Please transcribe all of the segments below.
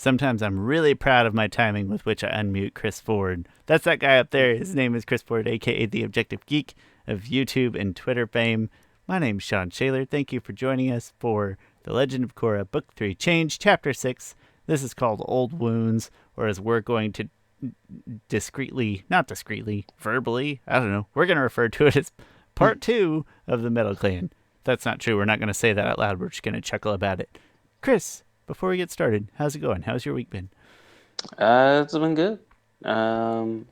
Sometimes I'm really proud of my timing with which I unmute Chris Ford. That's that guy up there. His name is Chris Ford, aka the Objective Geek of YouTube and Twitter fame. My name's Shawn Shaler. Thank you for joining us for The Legend of Korra, Book 3, Change, Chapter 6. This is called Old Wounds, or as we're going to not discreetly, verbally, I don't know, we're going to refer to it as Part 2 of the Metal Clan. If that's not true, we're not going to say that out loud. We're just going to chuckle about it. Chris, before we get started, how's it going? How's your week been? It's been good. Fun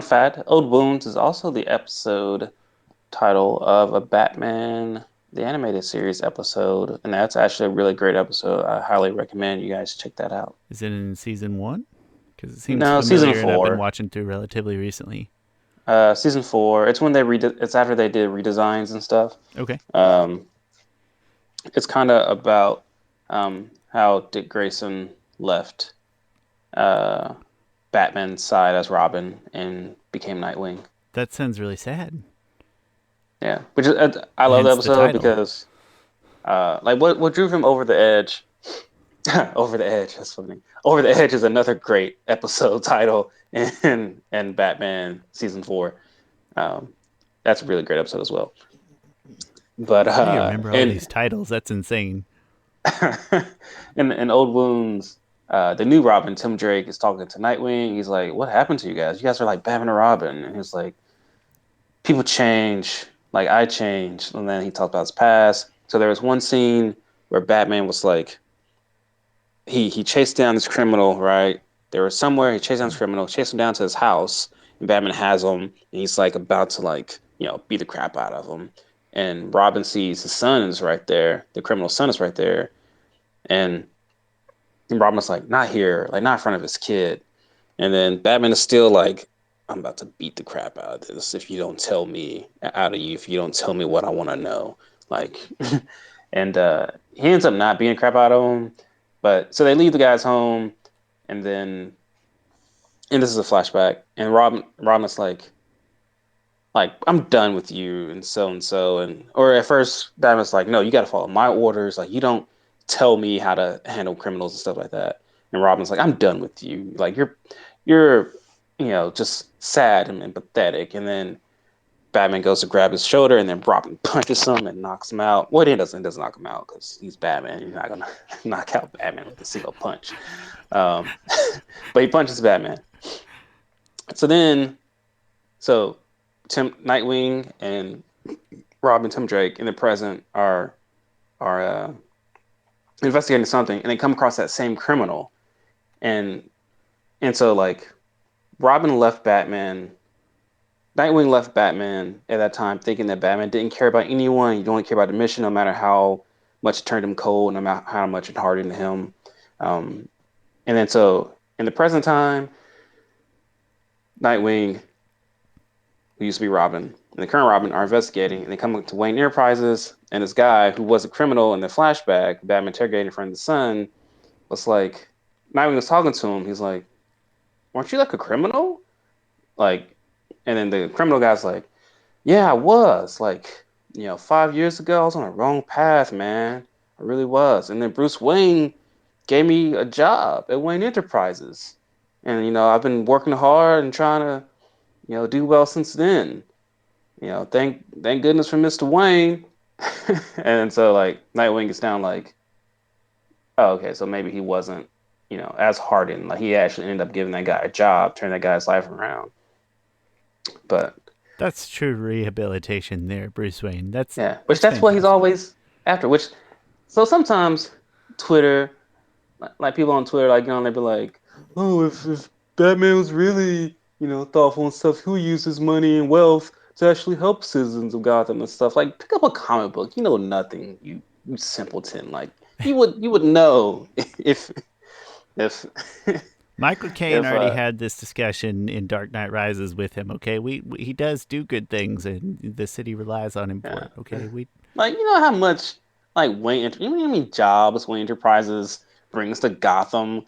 fact, Old Wounds is also the episode title of a Batman the Animated Series episode, and that's actually a really great episode. I highly recommend you guys check that out. Is it in season 1? Because it seems No, season familiar and I've been four. watching through relatively recently. Season four. It's when it's after they did redesigns and stuff. Okay. Um, it's kind of about how Dick Grayson left uh, Batman's side as Robin and became Nightwing. That sounds really sad. Yeah, which is I love the Hence the episode title. because like what drove him over the edge. Over the Edge, that's funny. Over the Edge is another great episode title in Batman season four. Um, that's a really great episode as well. But How do you remember all and these titles? That's insane. in Old Wounds, the new Robin, Tim Drake, is talking to Nightwing. He's like, "What happened to you guys? You guys are like Batman and Robin." And he's like, "People change, like I changed." And then he talked about his past. So there was one scene where Batman was like, he chased down this criminal, right? There was somewhere he chased down this criminal, chased him down to his house, and Batman has him, and he's like about to like, beat the crap out of him. And Robin sees his son is right there, the criminal's son is right there, and Robin's like, not here, like not in front of his kid. And then Batman is still like, I'm about to beat the crap out of this if you don't tell me out of you, if you don't tell me what I want to know. Like, and he ends up not being crap out of him. But so they leave the guys home, and then and this is a flashback, and Robin's like I'm done with you and so and or at first Batman's like, no, you got to follow my orders. Like you don't tell me how to handle criminals and stuff like that. And Robin's like, I'm done with you. Like you're just sad and pathetic. And then Batman goes to grab his shoulder, and then Robin punches him and knocks him out. Well, he doesn't knock him out because he's Batman. You're not gonna knock out Batman with a single punch. Um, but he punches Batman. So then, so Tim Nightwing and Robin Tim Drake in the present are investigating something, and they come across that same criminal, and so like Robin left Batman. Nightwing left Batman at that time thinking that Batman didn't care about anyone. He don't care about the mission, no matter how much it turned him cold, no matter how much it hardened him. Um, and then so in the present time, Nightwing, who used to be Robin, and the current Robin are investigating, and they come to Wayne Enterprises, and this guy who was a criminal in the flashback, Batman interrogating in front of the sun, was like, Nightwing was talking to him. He's like, "Weren't you like a criminal?" Like, and then the criminal guy's like, "Yeah, I was. Like, 5 years ago, I was on the wrong path, man. I really was." And then Bruce Wayne gave me a job at Wayne Enterprises. And, I've been working hard and trying to, do well since then. Thank goodness for Mr. Wayne. And so like Nightwing gets down like, oh, okay, so maybe he wasn't, as hardened. Like he actually ended up giving that guy a job, turn that guy's life around. But That's true rehabilitation there, Bruce Wayne. That's yeah, which that's that's what he's fantastic. always after. Which so sometimes Twitter, like people on Twitter, like they be like, "Oh, if Batman was really thoughtful and stuff, who used his money and wealth to actually help citizens of Gotham and stuff? Like pick up a comic book. You know nothing, you simpleton. Like you would know if Michael Caine if already had this discussion in Dark Knight Rises with him. Okay, we he does do good things, and the city relies on him for yeah. it. Okay, we Like how much like you know how many jobs Wayne Enterprises brings to Gotham.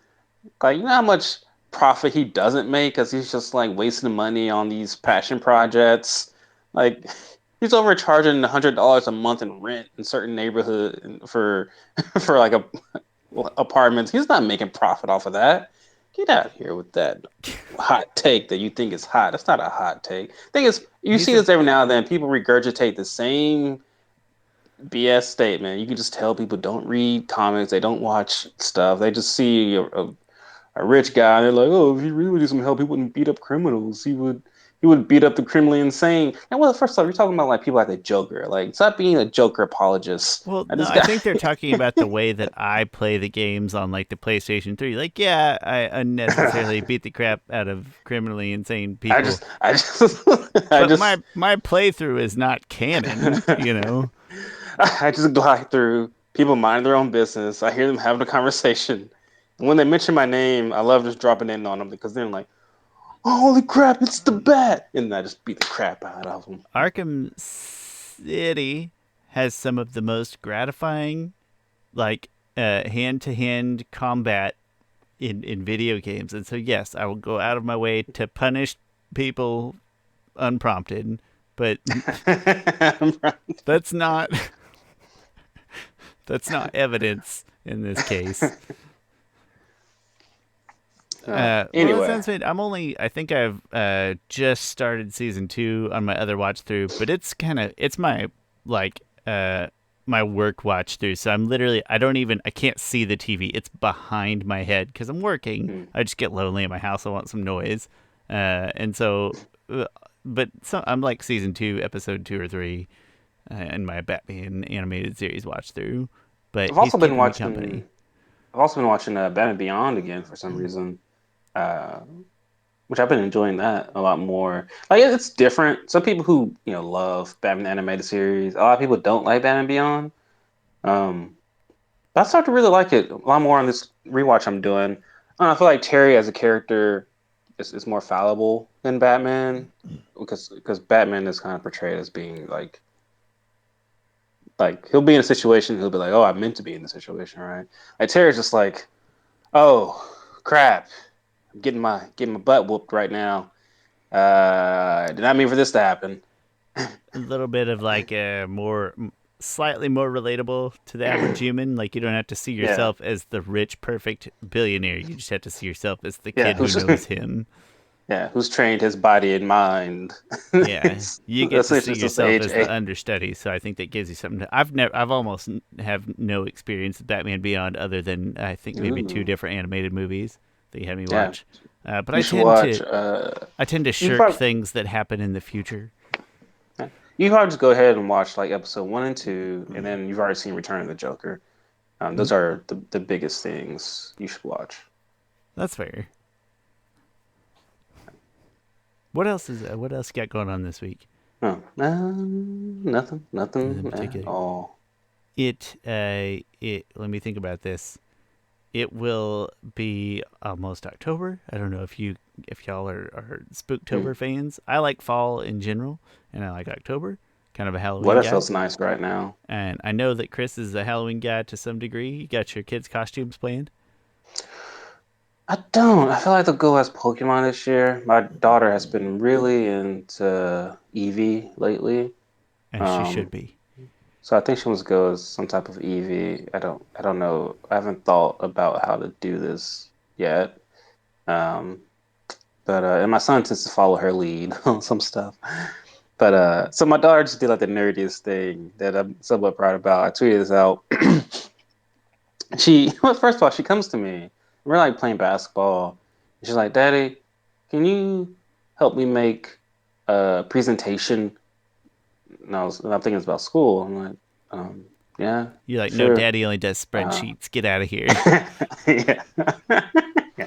Like, you know how much profit he doesn't make because he's just like wasting money on these passion projects. Like, he's overcharging $100 a month in rent in certain neighborhood for for like apartments. He's not making profit off of that. Get out of here with that hot take that you think is hot. That's not a hot take. Thing is, you He's see a this every now and then. People regurgitate the same BS statement. You can just tell people don't read comics. They don't watch stuff. They just see a rich guy, and they're like, "Oh, if he really needed some help, he wouldn't beat up criminals. He would beat up the criminally insane." And well, first off, you're talking about like people like the Joker. Like, stop being a Joker apologist. Well, And no, this I guy, think they're talking about the way that I play the games on like the PlayStation 3. Like, yeah, I unnecessarily beat the crap out of criminally insane people, I just, I but just, my playthrough is not canon, you know. I just glide through. People mind their own business. I hear them having a conversation. And when they mention my name, I love just dropping in on them because they're like, "Oh, holy crap, it's the bat!" And I just beat the crap out of them. Arkham City has some of the most gratifying like hand-to-hand combat in video games. And so yes, I will go out of my way to punish people unprompted, but that's not that's not evidence in this case. Well, that Anyway, sounds good. I think I've just started season 2 on my other watch through, but it's my like my work watch through. So I can't see the TV. It's behind my head because I'm working. hmm. I just get lonely in my house. I want some noise, and so, but so I'm like season 2, episode 2 or 3, in my Batman animated series watch through. But I've he's also been keeping me watching. company. I've also been watching Batman Beyond again for some reason. Uh, which I've been enjoying that a lot more. Like it's different. Some people who love Batman animated series. A lot of people don't like Batman Beyond. Um, but I start to really like it a lot more on this rewatch I'm doing. I don't know, I feel like Terry as a character is more fallible than Batman because Batman is kind of portrayed as being like he'll be in a situation he'll be like, oh, I meant to be in the situation, right? Like Terry's just like, oh crap, I'm getting my butt whooped right now. Did not mean for this to happen. A little bit of like a slightly more relatable to the average human. Like you don't have to see Yeah, yourself as the rich, perfect billionaire. You just have to see yourself as the yeah. kid who knows him. Who's trained his body and mind? Yeah, It's you get to see essentially just yourself age as the eight. understudy. So I think that gives you something. I've almost have no experience with Batman Beyond other than I think maybe 2 Ooh, different animated movies that you had me yeah. watch. But You should watch. I tend to You could shirk probably, things that happen in the future. you could probably just go ahead and watch like episode 1 and 2, and then you've already seen Return of the Joker. Those are the biggest things you should watch. That's fair. What else you got going on this week? Oh, nothing, In nothing at particular, all. it. Let me think about this. It will be almost October. I don't know if y'all are Hmm. Spooktober fans. I like fall in general, and I like October. Kind of a Halloween Weather guy, feels nice right now. and I know that Chris is a Halloween guy to some degree. You got your kids' costumes planned, I don't. I feel like they'll go as Pokemon this year. My daughter has been really into Eevee lately. as she should Um, be. so I think she wants to go as some type of Eevee. I don't know. I haven't thought about how to do this yet. Um, but and my son tends to follow her lead on some stuff. But so my daughter just did like the nerdiest thing that I'm somewhat proud about. I tweeted this out. Well, first of all, she comes to me. We're like playing basketball. And she's like, "Daddy, can you help me make a presentation?" And I'm thinking it's about school. I'm like, yeah, You're like, no, sure. Daddy only does Uh, spreadsheets. Get out of here. yeah. Yeah.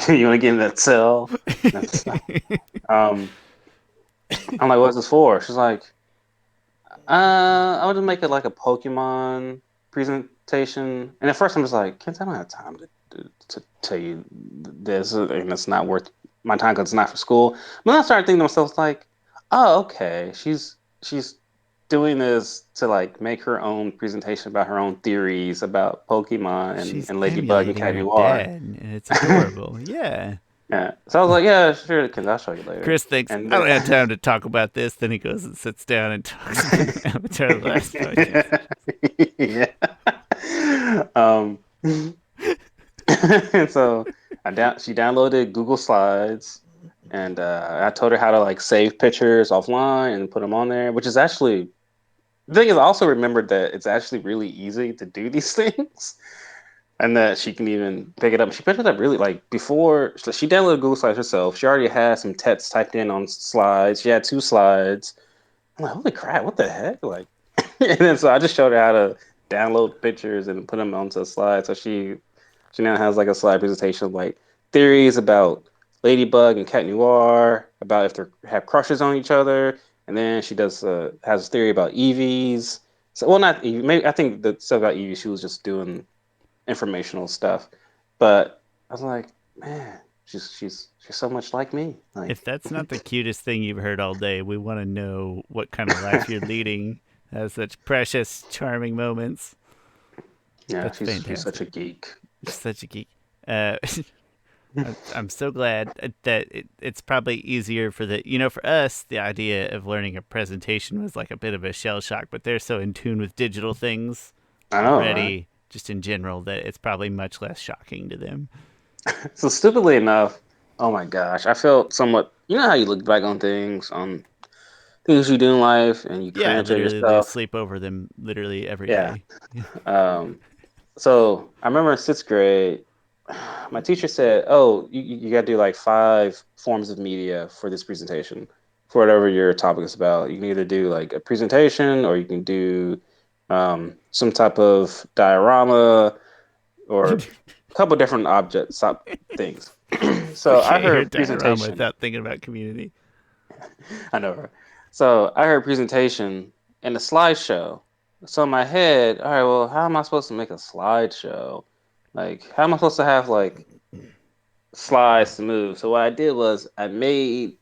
You want to get in that cell? That's, um, I'm like, what's this for? She's like, I want to make it like a Pokemon presentation. And at first I'm just like, kids, I don't have time to tell you this, and it's not worth my time because it's not for school. But then I started thinking to myself, like, oh, okay, she's doing this to like make her own presentation about her own theories about Pokemon She's and Ladybug and emulating Cat your Noir. dad, and it's adorable. Yeah. Yeah. So I was like, yeah, sure, Ken, I'll show you later. Chris thinks, And I don't have time to talk about this. Then he goes and sits down and talks about Avatar The Last Podcast. yeah. Um, And so she downloaded Google Slides, and I told her how to like save pictures offline and put them on there, which is actually the thing is I also remembered that it's actually really easy to do these things. And that she can even pick it up. She picked it up really like before so she downloaded Google Slides herself. She already had some text typed in on slides. She had two slides. I'm like, holy crap, what the heck? Like, and then so I just showed her how to download pictures and put them onto a slide. So she now has like a slide presentation of like theories about Ladybug and Cat Noir, about if they have crushes on each other, and then she does has a theory about EVs. So well, not Evie. Maybe I think the stuff about Evie she was just doing informational stuff, but I was like, man, she's so much like me. Like, If that's not the cutest thing you've heard all day, we want to know what kind of life you're leading. Has such precious, charming moments. yeah, That's she's such fantastic. a geek. She's such a geek. Uh, I'm so glad that it's probably easier for for us, the idea of learning a presentation was like a bit of a shell shock, but they're so in tune with digital things I know, right? already, just in general, that it's probably much less shocking to them. So stupidly enough, oh my gosh, I felt somewhat. You know how you look back on things you do in life, and you Yeah, cringe at literally lose yourself. sleep over them literally every Yeah. day. Um, so I remember in sixth grade, my teacher said, "Oh, you got to do like five forms of media for this presentation, for whatever your topic is about. You can either do like a presentation, or you can do some type of diorama, or a couple different objects, things." We So I can't hear heard diorama presentation. without thinking about community. I know, right? So I heard presentation and a slideshow. So in my head, all right, well, how am I supposed to make a slideshow? Like, how am I supposed to have like slides to move? So what I did was I made.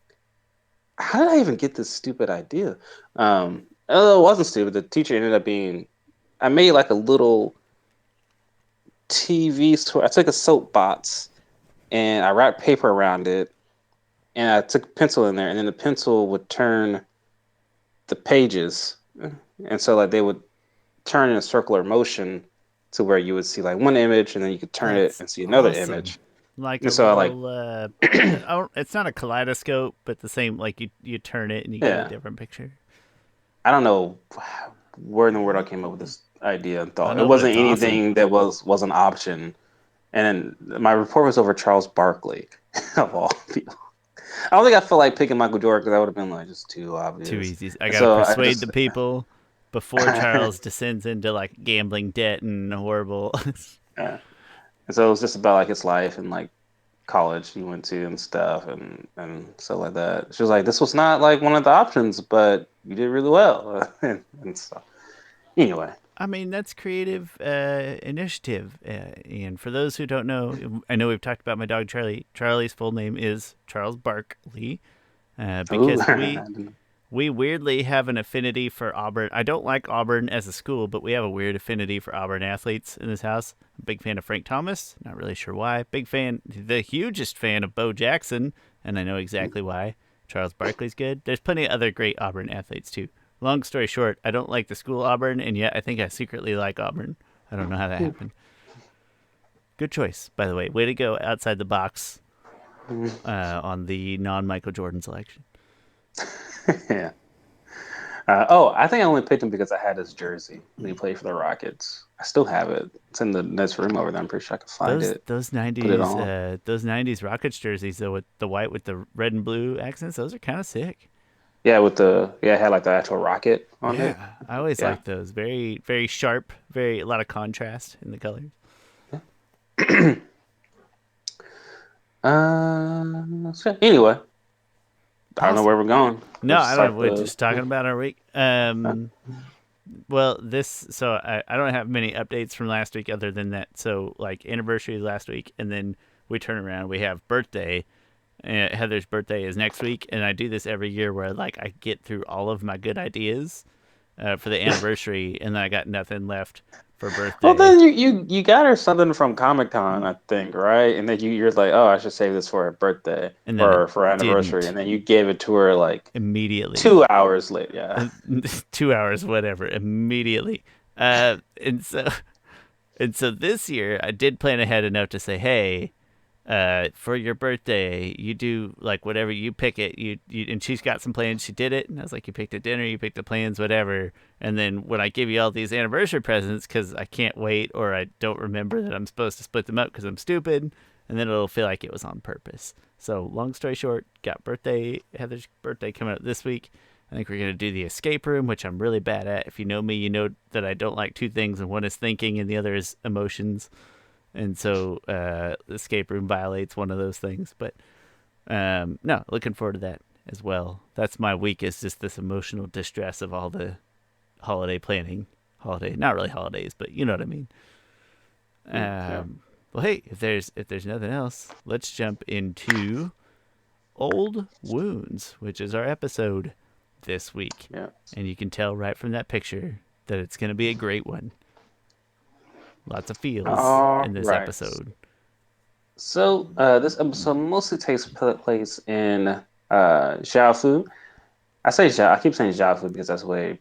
How did I even get this stupid idea? Oh, it wasn't stupid. The teacher ended up being. I made like a little TV. I took a soapbox and I wrapped paper around it, and I took a pencil in there, and then the pencil would turn the pages, and so like they would turn in a circular motion to where you would see like one image, and then you could turn it That's and see another awesome. image. Like And a so I like, little it's not a kaleidoscope, but the same like you turn it and you get a yeah, different picture. I don't know where in the world I came up with this idea and I thought it know, but wasn't it's awesome. anything that was an option. And then my report was over Charles Barkley of all people. I don't think I felt like picking Michael Jordan because that would have been like just too Too obvious. easy. I And gotta so I persuade the just people before Charles descends into like gambling debt and horrible. yeah. And so it was just about like his life and like college he went to and stuff and stuff like that. She was like, this was not like one of the options, but you did really well. And so anyway, I mean, that's creative initiative. And for those who don't know, I know we've talked about my dog Charlie. Charlie's full name is Charles Barkley, ooh, because we weirdly have an affinity for Auburn. I don't like Auburn as a school, but we have a weird affinity for Auburn athletes in this house. I'm a big fan of Frank Thomas. Not really sure why. Big fan, the hugest fan of Bo Jackson, and I know exactly why. Charles Barkley's good. There's plenty of other great Auburn athletes too. Long story short, I don't like the school Auburn, and yet I think I secretly like Auburn. I don't know how that happened. Good choice, by the way. Way to go outside the box on the non-Michael Jordan selection. yeah. Oh, I think I only picked him because I had his jersey when he played for the Rockets. I still have it. It's in the next room over there. I'm pretty sure I can find Those it. those Put it nineties on. Rockets jerseys though with the white with the red and blue accents, those are kind of sick. Yeah, with it had like the actual rocket on it. Yeah, I always Yeah. like those. Very very sharp. Very a lot of contrast in the colors. So anyway, I don't know where Awesome. we're going. No, We'll I don't know. start We're just talking about our week. uh, Well, I don't have many updates from last week other than that. So like anniversary is last week, and then we turn around. We have birthday. Heather's birthday is next week, and I do this every year where like I get through all of my good ideas for the anniversary, and then I got nothing left for well, birthday. then you got her something from Comic Con, I think, right? And then you're like, oh, I should save this for her birthday And then I or for her anniversary, didn't and then you gave it to her like immediately. 2 hours late. Yeah. 2 hours, whatever, immediately. And so And so this year, I did plan ahead enough to say, hey, for your birthday, you do like whatever you pick it. And she's got some plans. She did it, and I was like, you picked a dinner, you picked the plans, whatever. And then when I give you all these anniversary presents, because I can't wait or I don't remember that I'm supposed to split them up because I'm stupid, and then it'll feel like it was on purpose. So long story short, got Heather's birthday coming up this week. I think we're going to do the escape room, which I'm really bad at. If you know me, you know that I don't like two things, and one is thinking and the other is emotions. And so the escape room violates one of those things. But no, looking forward to that as well. That's my week, is just this emotional distress of all the holiday planning. Not really holidays, but you know what I mean. Yeah. Well, hey, if there's nothing else, let's jump into Old Wounds, which is our episode this week. Yeah. And you can tell right from that picture that it's going to be a great one. Lots of feels All in this right. episode. So this episode mostly takes place in Xiaofu. I keep saying Xiaofu because that's the way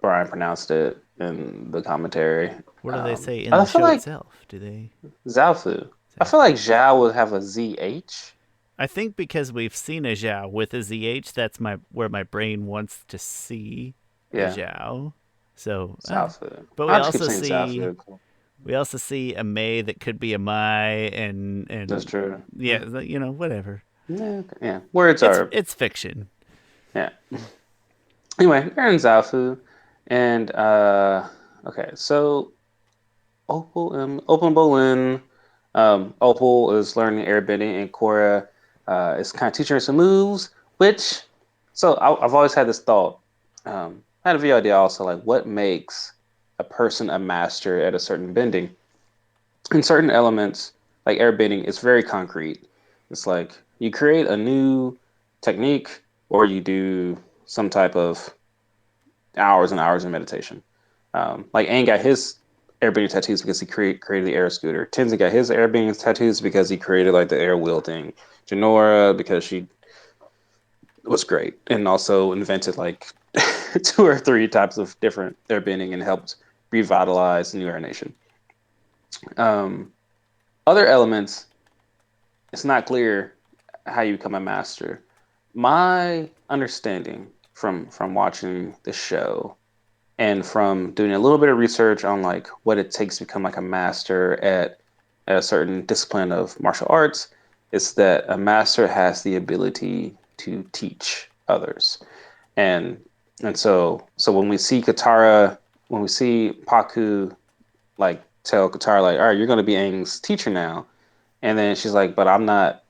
Bryan pronounced it in the commentary. What do they say in I the feel show like itself? Do they? Xiaofu. I feel like Zhao would have a ZH. I think because we've seen a Zhao with a ZH, that's where my brain wants to see a Yeah, Zhao. So, Xiaofu. but I just keep saying Xiaofu. we also see a Mei that could be a Mai, That's and true. yeah, whatever. Yeah, yeah. Words It's are it's fiction. yeah. Anyway, they're in Zaofu, and okay, so Opal and Bolin, Opal is learning airbending, and Korra is kind of teaching her some moves. I've always had this thought. I had a video idea also, like what makes a person a master at a certain bending. In certain elements, like airbending, it's very concrete. It's like you create a new technique, or you do some type of hours and hours of meditation. Like Aang got his airbending tattoos because he created the air scooter. Tenzin got his airbending tattoos because he created like the air wheel thing. Janora because she was great and also invented like two or three types of different airbending and helped revitalize New Air Nation. Um, Other elements, it's not clear how you become a master. My understanding from watching the show and from doing a little bit of research on like what it takes to become like a master at a certain discipline of martial arts is that a master has the ability to teach others. And so when we see Paku like tell Katara like, all right, you're gonna be Aang's teacher now, and then she's like, but I'm not,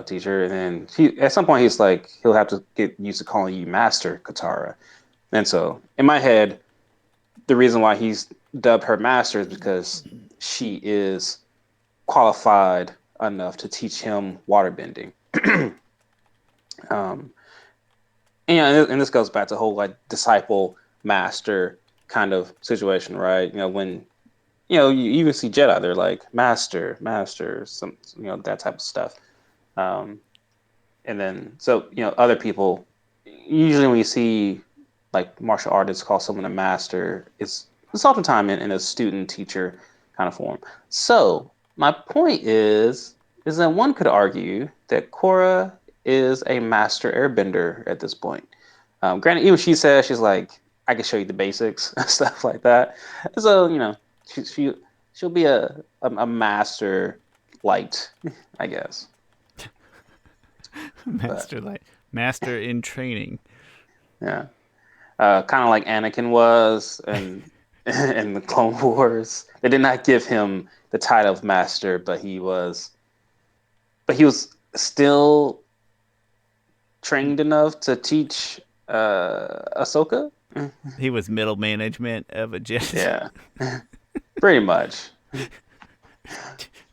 teacher. And then at some point, he's like, he'll have to get used to calling you Master Katara. And so, in my head, the reason why he's dubbed her Master is because she is qualified enough to teach him waterbending. um, and this goes back to the whole like disciple master kind of situation, right? When you even see Jedi, they're like master, some that type of stuff. And then other people, usually when you see like martial artists call someone a master, it's oftentimes in a student teacher kind of form. So my point is that one could argue that Korra is a master airbender at this point. Granted, even she says she's like, I can show you the basics and stuff like that. So she'll be a master light, I guess. Master in training. Yeah. Kind of like Anakin was and in the Clone Wars. They did not give him the title of master, but he was still trained enough to teach Ahsoka. He was middle management of a Jedi. Yeah. Pretty much.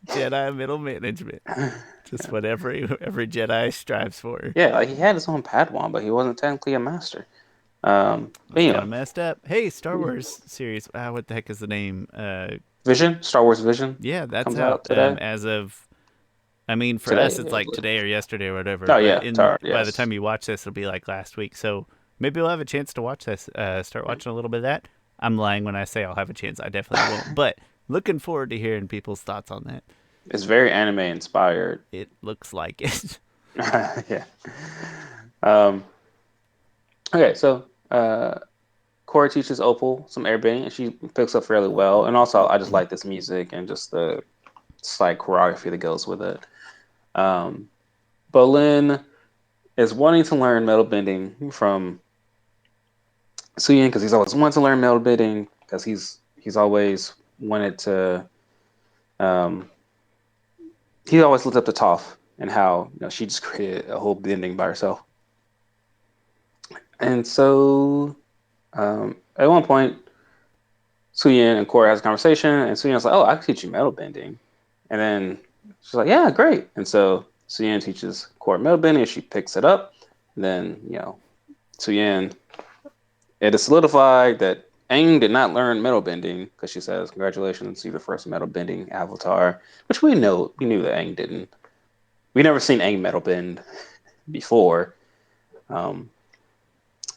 Jedi middle management. Just what every Jedi strives for. Yeah, like he had his own Padawan, but he wasn't technically a master. But That's kind of messed up. Hey, Star Wars series. What the heck is the name? Vision, Star Wars Vision. Yeah, that's comes out today. As of. I mean, for Today, us, it's like today or yesterday or whatever. Oh but yeah, by the time you watch this, it'll be like last week. So maybe we'll have a chance to watch this. Start watching a little bit of that. I'm lying when I say I'll have a chance. I definitely won't. But looking forward to hearing people's thoughts on that. It's very anime inspired. It looks like it. Yeah. Um, okay, so Korra teaches Opal some airbending, and she picks up fairly well. And also, I just like this music and just the slight choreography that goes with it. Um, Bolin is wanting to learn metal bending from Suyin because he's always wanted to learn metal bending because he's always wanted to. Um, he always looked up to Toph and how she just created a whole bending by herself. And so at one point, Suyin and Korra has a conversation, and Suyin's like, "Oh, I can teach you metal bending," and then she's like, "Yeah, great." And so Suyin teaches Korra metal bending, and she picks it up. And then Suyin, it is solidified that Aang did not learn metal bending because she says, "Congratulations, you're the first metal bending avatar," which we knew that Aang didn't. We never seen Aang metal bend before. Um,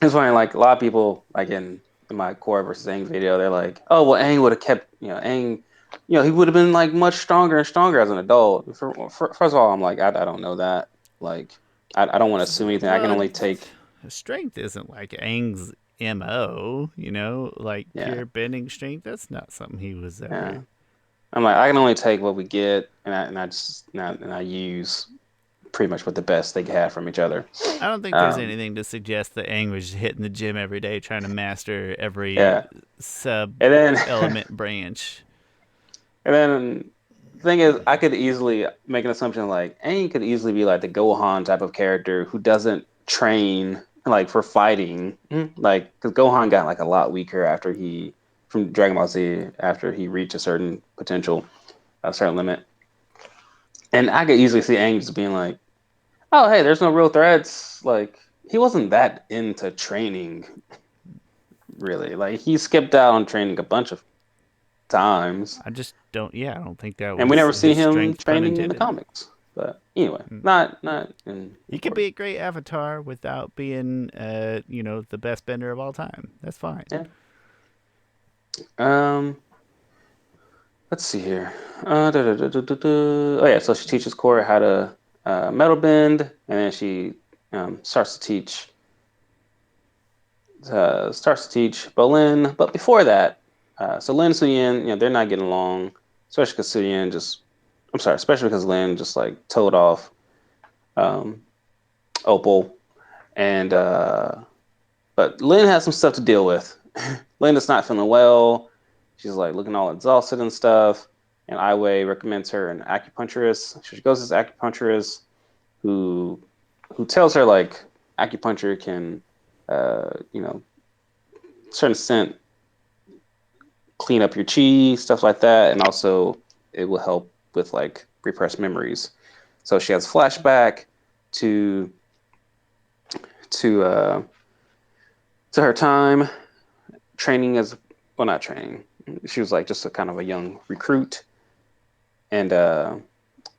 it's funny, like a lot of people, like in my Korra versus Aang video, they're like, "Oh, well, Aang would have kept, Aang, he would have been like much stronger and stronger as an adult." First of all, I'm like, I don't know that. Like, I don't want to assume anything. I can Well, only take, strength isn't like Aang's MO, like yeah, pure bending strength. That's not something he was yeah. ever. I'm like, I can only take what we get, and I use pretty much what the best they have from each other. I don't think there's Um, anything to suggest that Aang was hitting the gym every day trying to master every yeah, sub and then element branch. And then the thing is, I could easily make an assumption like Aang could easily be like the Gohan type of character who doesn't train like for fighting, like because Gohan got like a lot weaker after he from Dragon Ball Z after he reached a certain potential, a certain limit, and I could easily see Aang just being like, "Oh, hey, there's no real threats." Like he wasn't that into training really. Like he skipped out on training a bunch of times. I just don't. Yeah, I don't think that And we was never see his him strength. Pun training in the intended. comics. But anyway, Hmm. not in He could be important. a great avatar without being, the best bender of all time. That's fine. Yeah. Um. Let's see here. Oh yeah. So she teaches Korra how to metal bend, and then she starts to teach Bolin. But before that, so Lin and Suyin, they're not getting along, especially because Suyin just. I'm sorry, especially because Lin just like told off um, Opal, and but Lynn has some stuff to deal with. Lynn is not feeling well. She's like looking all exhausted and stuff. And Wei recommends her an acupuncturist. So she goes to this acupuncturist who who tells her like acupuncture can certain extent clean up your chi, stuff like that, and also it will help with like repressed memories. So she has flashback to to uh to her time training as well, not training. She was like just a kind of a young recruit, and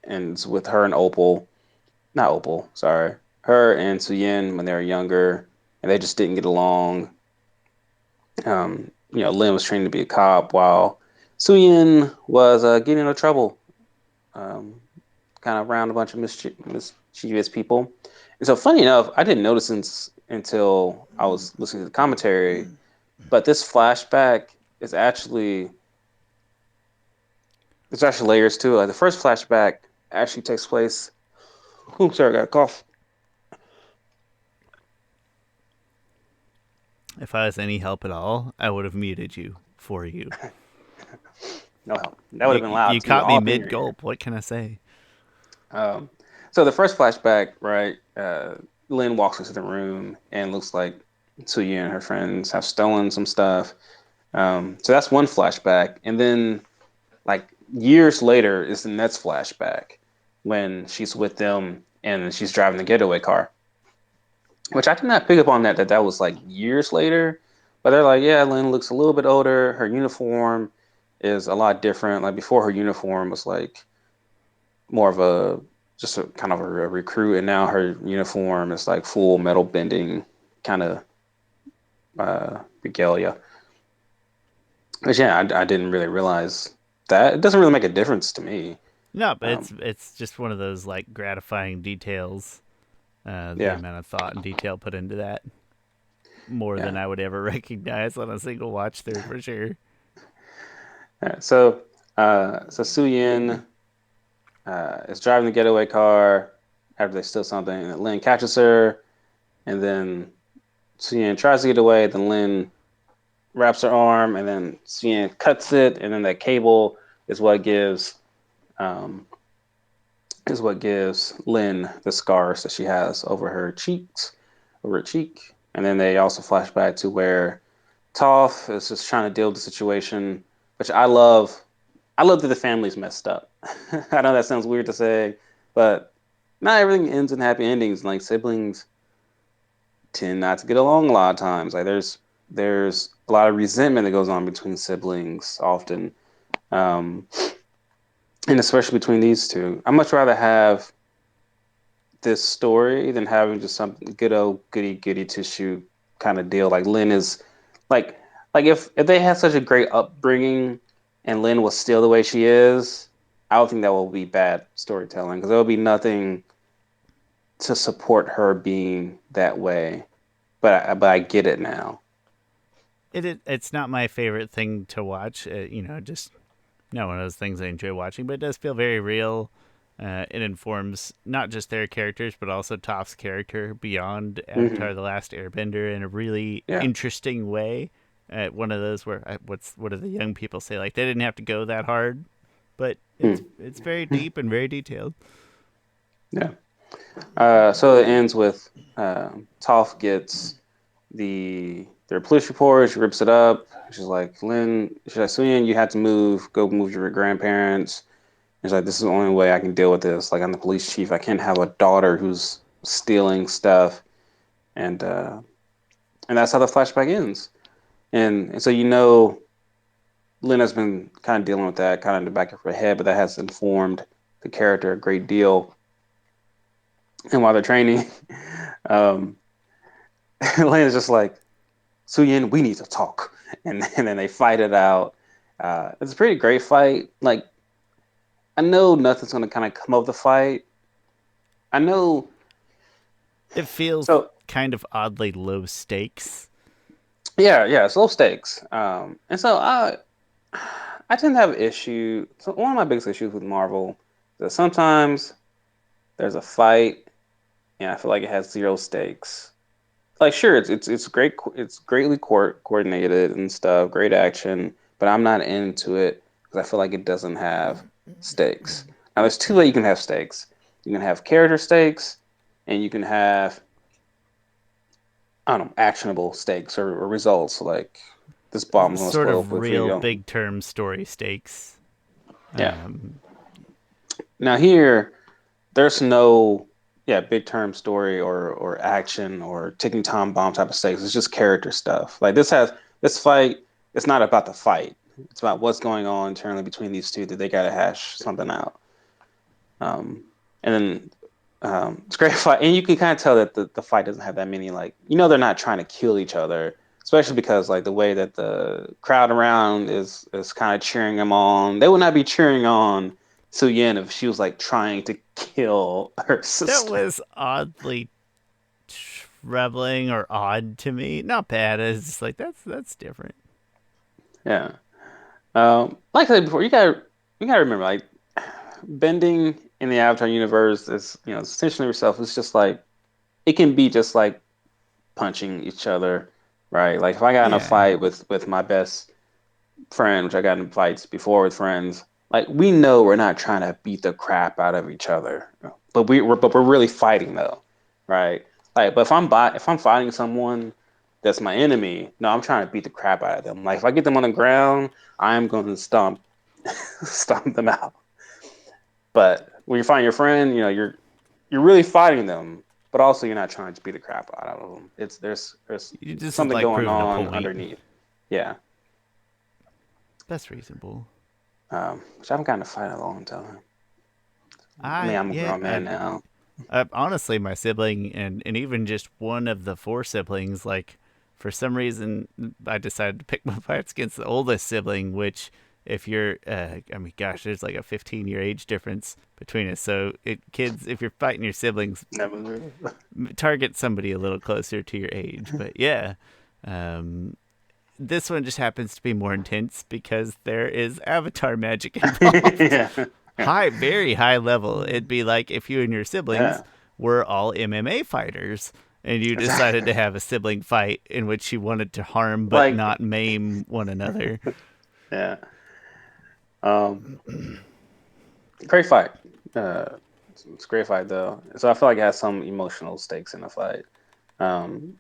and with her and Opal, not Opal, sorry, her and Suyin when they were younger, and they just didn't get along. Lin was training to be a cop while Suyin was getting into trouble, um, kind of around a bunch of mischievous people. And so, funny enough, I didn't notice until I was listening to the commentary, but this flashback is actually there's actually layers to it. Like the first flashback actually takes place. Oops, sorry, I got a cough. If I was any help at all, I would have muted you for you. No help. That would have You been you loud too, caught me all up in mid your ear. gulp. What can I say? Um, so the first flashback, right? Lynn walks into the room and looks like Suya and her friends have stolen some stuff. So that's one flashback, and then like years later is the next flashback when she's with them and she's driving the getaway car. Which I did not pick up on that was like years later. But they're like, yeah, Lynn looks a little bit older. Her uniform is a lot different. Like before, her uniform was like more of a just a kind of a recruit, and now her uniform is like full metal bending kind of regalia. Which, yeah, I didn't really realize that. It doesn't really make a difference to me. No, but Um, it's just one of those like gratifying details. The yeah, amount of thought and detail put into that, more than yeah. I would ever recognize on a single watch through for sure. Yeah. So Su Yin is driving the getaway car after they steal something, and Lin catches her, and then Su Yin tries to get away, then Lin wraps her arm, and then Su Yin cuts it, and then that cable is what gives um, Lin the scars that she has over her cheeks, over her cheek. And then they also flash back to where Toph is just trying to deal with the situation, which I love. I love that the family's messed up. I know that sounds weird to say, but not everything ends in happy endings. Like siblings tend not to get along a lot of times. Like there's a lot of resentment that goes on between siblings often, um, and especially between these two. I much rather have this story than having just some good old goody tissue kind of deal. Like Lynn is like if they had such a great upbringing and Lynn was still the way she is, I don't think that will be bad storytelling because there will be nothing to support her being that way. But I get it now. It's not my favorite thing to watch. Just not one of those things I enjoy watching, but it does feel very real. It informs not just their characters, but also Toph's character beyond Hmm. Avatar: The Last Airbender in a really Yeah. interesting way. One of those where what do the young people say? Like they didn't have to go that hard, but Hmm. it's very deep and very detailed. Yeah. So it ends with Toph gets their police report. She rips it up. She's like, Lynn, she's like, Suyin, you had to move. Go move your grandparents. She's like, this is the only way I can deal with this. Like, I'm the police chief. I can't have a daughter who's stealing stuff. And uh, and that's how the flashback ends. And so Lynn has been kind of dealing with that, kind of in the back of her head, but that has informed the character a great deal. And while they're training, um, Lynn is just like, Suyin, we need to talk. And then they fight it out. It's a pretty great fight. Like, I know nothing's going to kind of come of the fight. I know. It feels So, kind of oddly low stakes. yeah, it's low stakes. And so I tend to have an issue. So one of my biggest issues with Marvel is that sometimes there's a fight and I feel like it has zero stakes. Like, sure, it's great, it's greatly coordinated and stuff, great action, but I'm not into it because I feel like it doesn't have stakes. Now, there's two ways you can have stakes. You can have character stakes, and you can have, I don't know, actionable stakes or results. Like this bomb's gonna Sort explode of if we real don't. big term story stakes. Yeah. Um, Now here, there's no big term story or action or ticking time bomb type of stakes. It's just character stuff. Like this fight. It's not about the fight. It's about what's going on internally between these two that they gotta hash something out. Um, and then it's a great fight, and you can kind of tell that the fight doesn't have that many like they're not trying to kill each other, especially because like the way that the crowd around is kind of cheering them on. They would not be cheering on Su Yin if she was like trying to kill her that sister. was oddly troubling or odd to me. Not bad. It's just like that's different. Yeah. Like I said before, you gotta remember like bending in the Avatar universe is essentially yourself. It's just like it can be just like punching each other, right? Like if I got in a Yeah. fight with my best friend, which I got in fights before with friends, like we know we're not trying to beat the crap out of each other, but we're really fighting though, right? Like, but if I'm fighting someone that's my enemy, no, I'm trying to beat the crap out of them. Like if I get them on the ground, I'm going to stomp them out. But when you find your friend, you're really fighting them, but also you're not trying to beat the crap out of them. It's there's This is something like going proving a on point. underneath. Yeah. That's reasonable. Which I haven't gotten to fight in a long time. I mean, I I'm a yeah. grown man now. Honestly, my sibling and even just one of the four siblings, like for some reason, I decided to pick my fights against the oldest sibling, which, if you're, I mean, gosh, there's like a 15-year age difference between us. So, kids, if you're fighting your siblings, target somebody a little closer to your age. But yeah, um, this one just happens to be more intense because there is avatar magic involved. Yeah. Yeah. High, very high level. It'd be like if you and your siblings Yeah. were all MMA fighters and you decided to have a sibling fight in which you wanted to harm but Like, not maim one another. yeah. Um, Great fight. Uh, it's a great fight though. So I feel like it has some emotional stakes in the fight. Um,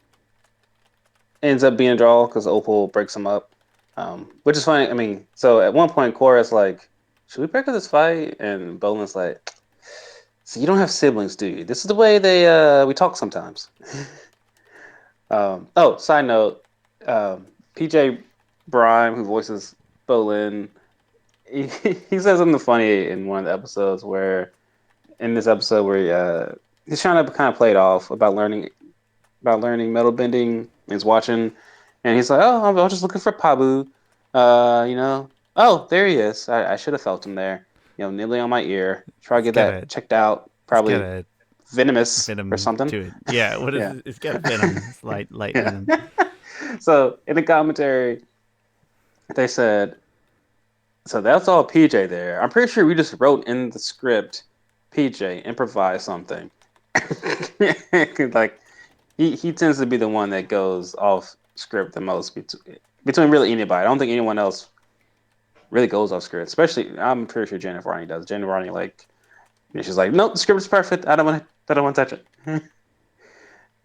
Ends up being a draw because Opal breaks him up, which is funny. I mean, so at one point, Korra's like, "Should we break up this fight?" And Bolin's like, "So you don't have siblings, do you? This is the way they we talk sometimes." Oh, side note, PJ Bryan, who voices Bolin, he, he says something funny in one of the episodes where, in this episode where he's trying to kind of play it off about learning metal bending. He's watching, and he's like, "Oh, I'm just looking for Pabu. You know, oh, there he is. I should have felt him there. You know, nibbling on my ear. Try to It's get got that a checked out. it's got Probably a venomous or venom something." to it. Yeah, what is Yeah, it? It's got a venom. It's light yeah. venom. So in the commentary, they said, "So that's all PJ there. I'm pretty sure we just wrote in the script, PJ improvise something." Like he tends to be the one that goes off script the most between really anybody. I don't think anyone else really goes off script. Especially, I'm pretty sure Jennifer Ronnie does. Jennifer Ronnie, like, she's like, nope, the script is perfect. I don't want to touch it.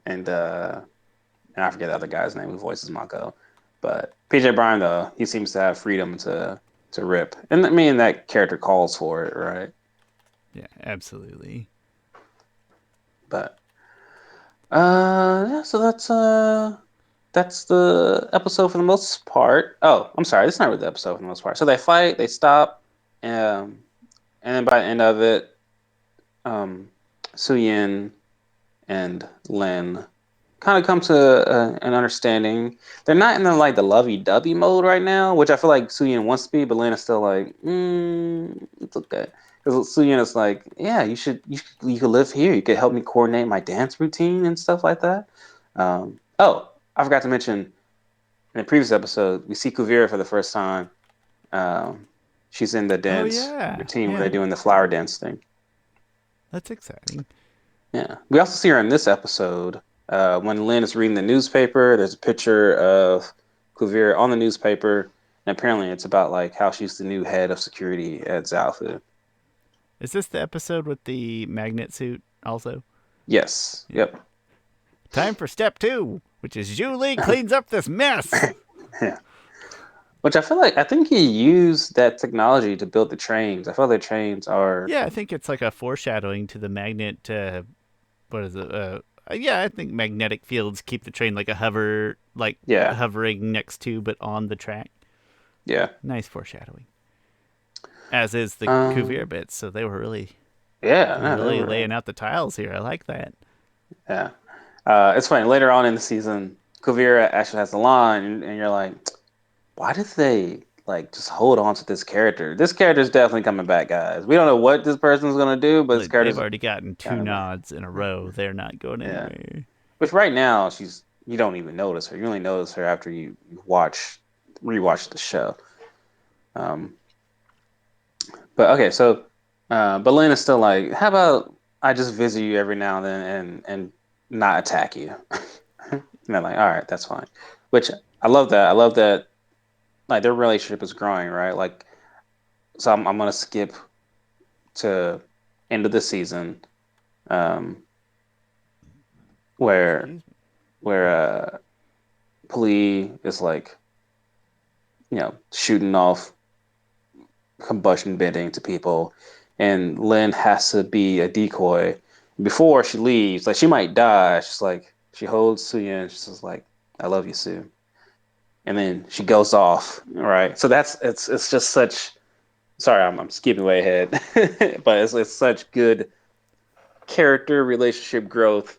and I forget the other guy's name who voices Mako, but PJ Bryan though he seems to have freedom to rip, and I mean that character calls for it, right? Yeah, absolutely. But yeah, so that's the episode for the most part. Oh, I'm sorry, that's not really the episode for the most part. So they fight, they stop, um, and then by the end of it, um, Suyin and Lin kind of come to an understanding. They're not in the lovey-dovey mode right now, which I feel like Suyin wants to be, but Lin is still like, it's okay. Because Suyin is like, yeah, you could live here. You could help me coordinate my dance routine and stuff like that. Oh, I forgot to mention in the previous episode, we see Kuvira for the first time. Um, she's in the Oh dance yeah, routine where they're yeah, doing the flower dance thing. that's exciting. Yeah. We also see her in this episode when Lynn is reading the newspaper. There's a picture of Kuvira on the newspaper, and apparently it's about like how she's the new head of security at Zalfu. Is this the episode with the magnet suit? Also, Yes. yeah. Yep. Time for step 2, which is Julie cleans up this mess. Yeah. Which I think he used that technology to build the trains. I feel like the trains are. Yeah, I think it's like a foreshadowing to the magnet. What is it? Yeah, I think magnetic fields keep the train like a like Yeah. hovering next to, but on the track. Yeah. Nice foreshadowing. As is the Um. Cuvier bits. So they were really, Yeah. No, they really were. laying out the tiles here. I like that. Yeah. It's funny. Later on in the season, Kuvira actually has a line, and you're like, why did they like just hold on to this character? This character's definitely coming back, guys. We don't know what this person's gonna do, but this Like, they've character's already gotten 2 coming back. nods in a row. They're not going Yeah. anywhere. Which right now you don't even notice her. You only notice her after you rewatch the show. Um, but okay, so Belen is still like, how about I just visit you every now and then and not attack you? And I'm like, all right, that's fine. Which I love that. I love that like their relationship is growing, right? Like so I'm gonna skip to end of the season, um, where Excuse me. where Pali is like, shooting off combustion bending to people, and Lynn has to be a decoy before she leaves. Like she might die. She's like she holds Suyin. She's just like, "I love you, Sue," and then she goes off. Right. So it's just such. Sorry, I'm skipping way ahead, but it's such good character relationship growth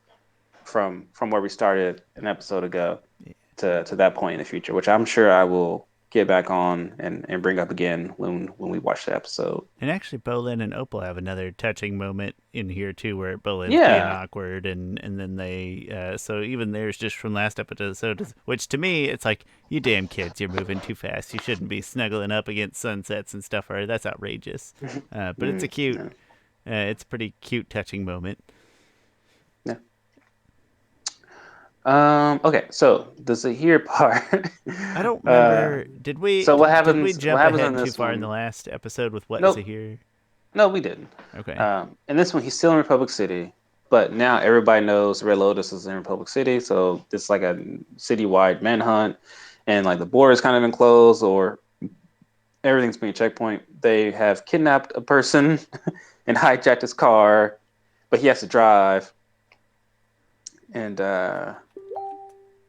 from where we started an episode ago to that point in the future, which I'm sure I will get back on and bring up again when we watch the episode. And actually, Bolin and Opal have another touching moment in here too, where Bolin's being Yeah. awkward, and then they. So even there's just from last episode, which to me it's like, you damn kids, you're moving too fast. You shouldn't be snuggling up against sunsets and stuff. Or that's outrageous. But it's a cute, Yeah. it's a pretty cute, touching moment. Yeah. Okay, so the Zahir part. I don't uh, remember. Did we so what did we happens? What jump happens in ahead too this far in the one? last episode with what is Nope. here? No, we didn't. Okay. In this one, he's still in Republic City, but now everybody knows Red Lotus is in Republic City, so it's like a citywide manhunt, and like the border's kind of enclosed, or everything's being checkpoint. They have kidnapped a person and hijacked his car, but he has to drive, and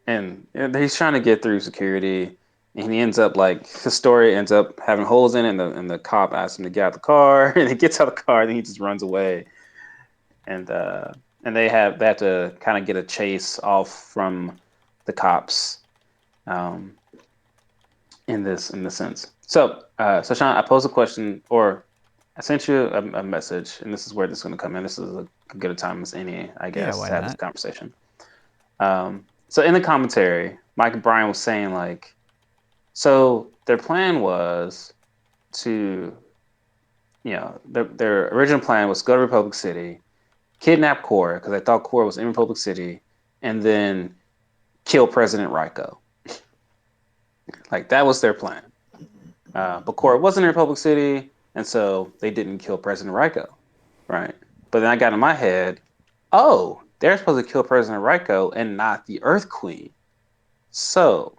and he's trying to get through security, and he ends up like his story ends up having holes in it, and the cop asks him to get out the car, and he gets out of the car, and he just runs away, and uh, and they have to kind of get a chase off from the cops, um, in this sense. So Shawn, I posed a question, or I sent you a message, and this is where this is going to come in. This is a good a time as any, I Yeah, guess, why to have this not? conversation. So in the commentary, Mike and Bryan was saying like, so their plan was to, their original plan was to go to Republic City, kidnap Korra because they thought Korra was in Republic City, and then kill President Raiko. Like that was their plan. But Korra wasn't in Republic City, and so they didn't kill President Raiko, right? But then I got in my head, oh, they're supposed to kill President Raiko and not the Earth Queen. So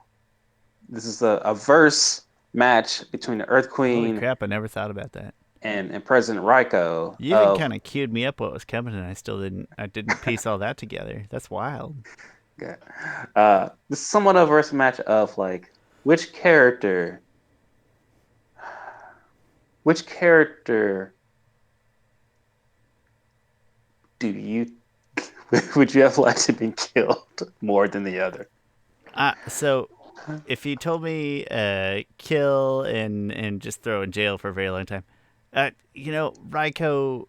this is a verse match between the Earth Holy Queen crap! I never thought about that. and President Raiko You even of kind of cued me up what was coming, and I still didn't. I didn't piece all that together. That's wild. this is somewhat of a verse match of like which character which character do you would you have liked to be killed more than the other? So if you told me kill and just throw in jail for a very long time, Raiko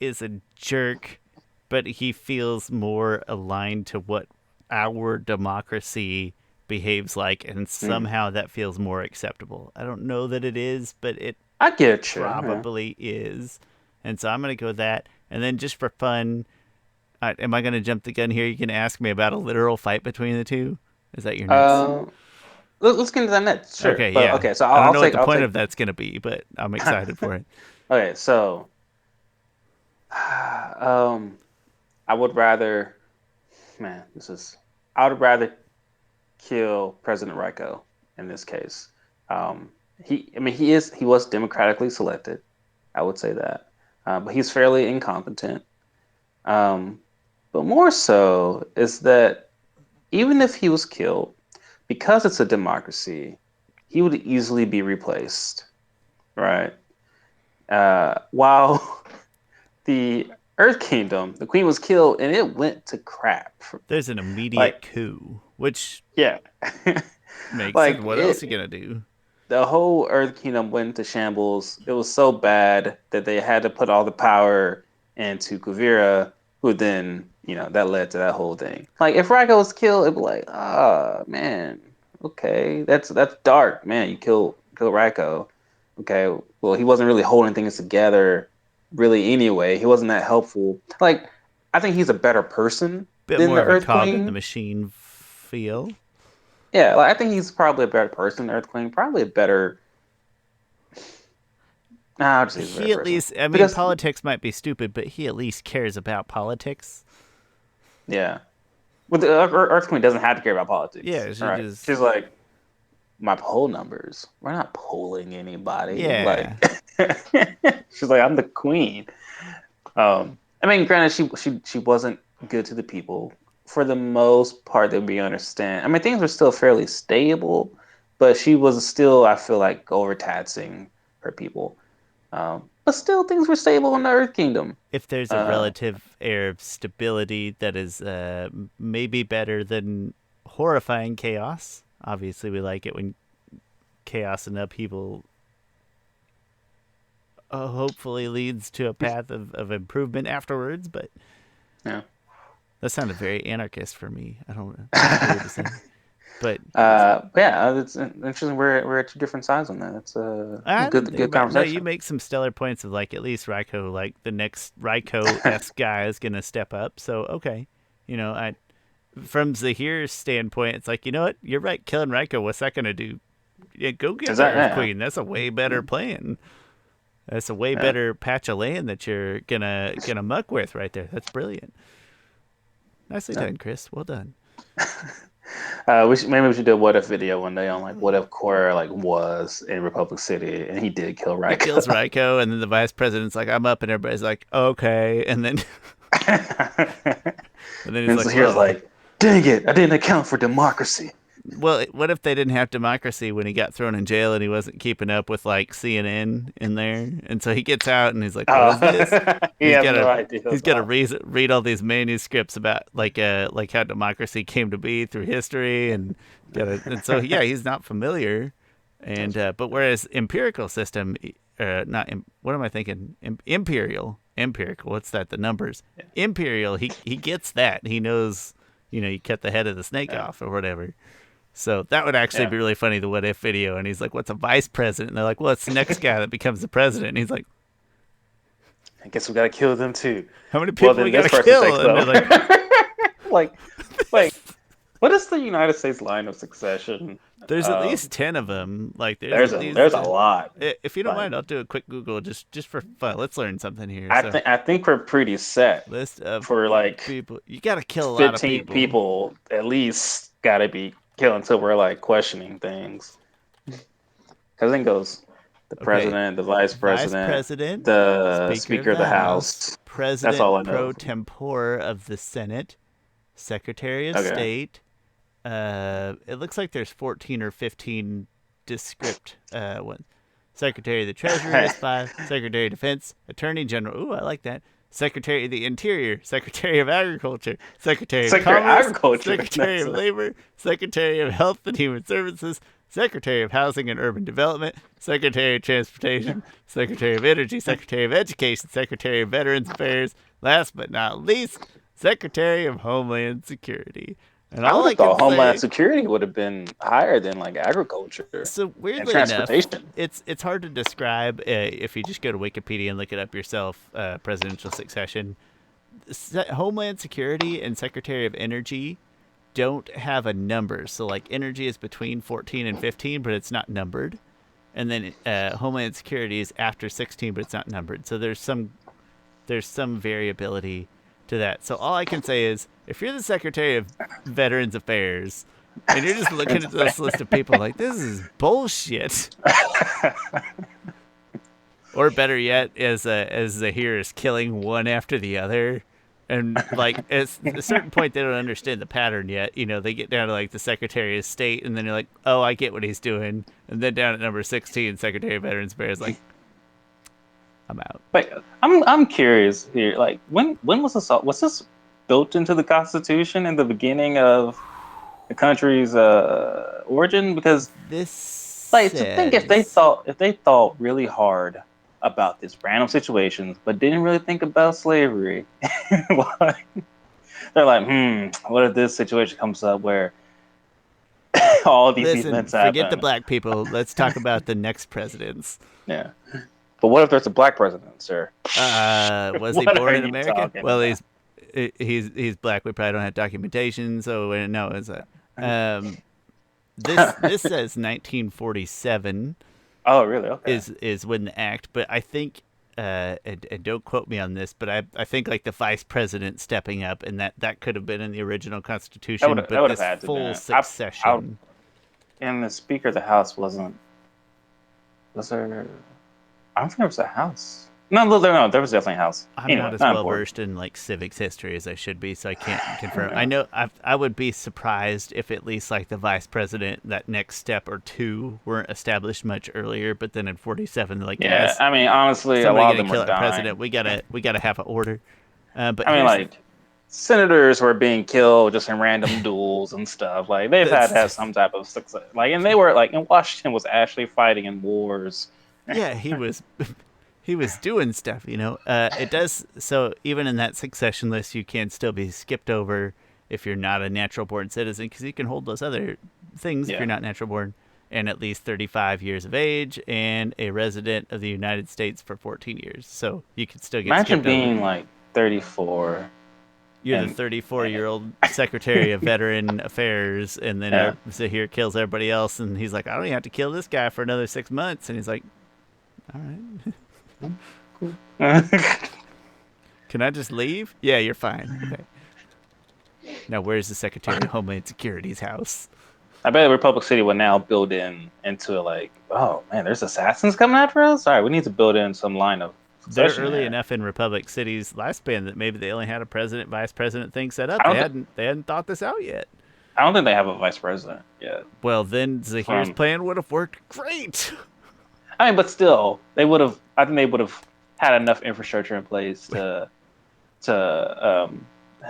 is a jerk, but he feels more aligned to what our democracy behaves like, and Hmm. somehow that feels more acceptable. I don't know that it is, but it I get you. Yeah. probably is. And so I'm going to go with that. And then just for fun, am I going to jump the gun here? You can ask me about a literal fight between the two. Is that your next? Uh, let's get into that next. Sure, Okay, but yeah. okay. So I don't I'll know what take the I'll point take. of that's going to be, but I'm excited for it. Okay, so um, I would rather, man, this is. I would rather kill President Raiko in this case. Um, he was democratically selected. I would say that, but he's fairly incompetent. Um, but more so is that even if he was killed, because it's a democracy, he would easily be replaced, right? While the Earth Kingdom, the Queen was killed and it went to crap. There's an immediate Like, coup, which yeah, makes sense. like What else are you it, going to do? the whole Earth Kingdom went into shambles. It was so bad that they had to put all the power into Kuvira, who then, that led to that whole thing. Like if Raigo was killed, it'd be like, ah, man, okay, that's dark, man. You kill Raigo. Okay, well, he wasn't really holding things together, really. Anyway, he wasn't that helpful. Like, I think he's a better person Bit than more the of a Earth cog in the Queen. machine feel. Yeah, like I think he's probably a better person than Earth Queen. Probably a better. Nah, I'll just say he's a better He at person least, I mean, because politics might be stupid, but he at least cares about politics. yeah, well, the Earth Queen doesn't have to care about politics. Yeah, All she right, just, she's like my poll numbers. We're not polling anybody. Like yeah. she's like I'm the queen. I mean, granted, she wasn't good to the people for the most part that we understand. I mean, things were still fairly stable, but she was still, I feel like, overtaxing her people. But still, things were stable in the Earth Kingdom. If there's a Uh, relative air of stability that is maybe better than horrifying chaos. Obviously, we like it when chaos and upheaval hopefully leads to a path of improvement afterwards. But Yeah. that sounded very anarchist for me. I don't know. It's weird to say. But yeah, it's interesting. We're at two different sides on that. It's a I didn't think good about it. No, you conversation. make some stellar points of like at least Raiko, like the next Raiko-esque guy is gonna step up. So okay, I from Zahir's standpoint, it's like, you know what, you're right, killing Raiko, what's that gonna do? Yeah, go get Is the that Earth yeah? Queen. That's a way better plan. That's a way better patch of land that you're gonna muck with right there. That's brilliant. Nicely Yeah. done, Chris. Well done. Maybe we should do a what if video one day on like what if Korra like was in Republic City and he did kill He kills Raiko. Raiko, and then the vice president's like, "I'm up," and everybody's like, "Okay," and then he's And like, so here's "Whoa." like, dang it, I didn't account for democracy. Well, what if they didn't have democracy when he got thrown in jail and he wasn't keeping up with like CNN in there, and so he gets out and he's like, "What is this?" He He's has got no to idea about. read all these manuscripts about like how democracy came to be through history, and so yeah, he's not familiar, and but whereas empirical system, not what am I thinking? Empirical. What's that? The numbers. Imperial. He gets that. He knows. You cut the head of the snake Yeah, off or whatever. So that would actually yeah. be really funny, the what if video. And he's like, "What's a vice president?" And they're like, "Well, it's the next guy that becomes the president." And he's like, I guess we gotta kill them too. "How many Well, people we then got this to person kill?" takes And they're them. like, Like, wait, what is the United States line of succession? "There's at Um, least 10 of them. Like, there's at there's least a lot. if you don't Like, mind, I'll do a quick Google just for fun. Let's learn something here." I So, think we're pretty set list of for like people. You got to kill a lot of 15 people. people at least. Got to be killed until we're like questioning things. Because then goes the Okay. president, the vice Vice president, president, the Speaker of speaker of the the House, house. That's President all I know. pro tempore of the Senate, Secretary of Okay. State. It looks like there's 14 or 15 descript ones. Secretary of the Treasury is 5. Secretary of Defense, Attorney General. Ooh, I like that. Secretary of the Interior, Secretary of Agriculture, Secretary of Secretary of Commerce, Agriculture. Secretary of Labor, Secretary of Health and Human Services, Secretary of Housing and Urban Development, Secretary of Transportation, Secretary of Energy, Secretary of Education, Secretary of Veterans Affairs, last but not least, Secretary of Homeland Security. And I all would I have can thought Homeland say, Security would have been higher than like agriculture so and weirdly enough, transportation. it's hard to describe if you just go to Wikipedia and look it up yourself. Presidential succession, Homeland Security and Secretary of Energy don't have a number. So like energy is between 14 and 15, but it's not numbered. And then Homeland Security is after 16, but it's not numbered. So there's some variability to that. So all I can say is, if you're the Secretary of Veterans Affairs and you're just looking at this list of people like, this is bullshit, or better yet, as Zahir is killing one after the other, and like at a certain point they don't understand the pattern yet. They get down to like the Secretary of State, and then you're like, oh, I get what he's doing. And then down at number 16, Secretary of Veterans Affairs, like, I'm out. Like, I'm curious here. Like, when was this built into the Constitution in the beginning of the country's origin? Because This like to think says if they thought really hard about this random situations, but didn't really think about slavery. Like, they're like, what if this situation comes up where all these Listen, events forget the happen? black people. Let's talk about the next presidents. Yeah. But what if there's a black president, sir? Was he What are born in you America? talking Well, about? he's black. We probably don't have documentation, so no. It's um, this says 1947 Oh, really? Okay. is when the act, but I think and don't quote me on this, but I think like the vice president stepping up, and that could have been in the original Constitution, That but would have this had to full been. I succession. and the Speaker of the House wasn't. Was there? I don't think there was a House. No, there was definitely a House. I'm Anyway, not as not well important. versed in like civics history as I should be, so I can't confirm. I know I would be surprised if at least like the vice president, that next step or two, weren't established much earlier. But then in 47, they're like, Yeah, guys, I mean, honestly, a somebody lot of gonna them were kill our dying. president. We gotta have an order. But I mean, here's like, senators were being killed just in random duels and stuff. Like they've had to have some type of success. Like, and they were like, and Washington was actually fighting in wars. Yeah, he was he was doing stuff, you know. It does so even in that succession list, you can still be skipped over if you're not a natural born citizen because you can hold those other things if Yeah. you're not natural born and at least 35 years of age and a resident of the United States for 14 years. So you could still get Imagine skipped over. being like 34 You're the and 34-year-old Secretary of Veteran Affairs, and then yeah. so here kills everybody else, and he's like, I don't even have to kill this guy for another 6 months, and he's like, all right, can I just leave? Yeah, you're fine. Okay. Now, where's the Secretary of Homeland Security's house? I bet Republic City will now build in into it like, oh man, there's assassins coming after us. All right, we need to build in some line of They're succession early here. enough in Republic City's lifespan that maybe they only had a president, vice president thing set up. I don't think They hadn't thought this out yet. I don't think they have a vice president yet. Well, then Zahir's From plan would have worked great. I mean, but still, they would have. I think they would have had enough infrastructure in place to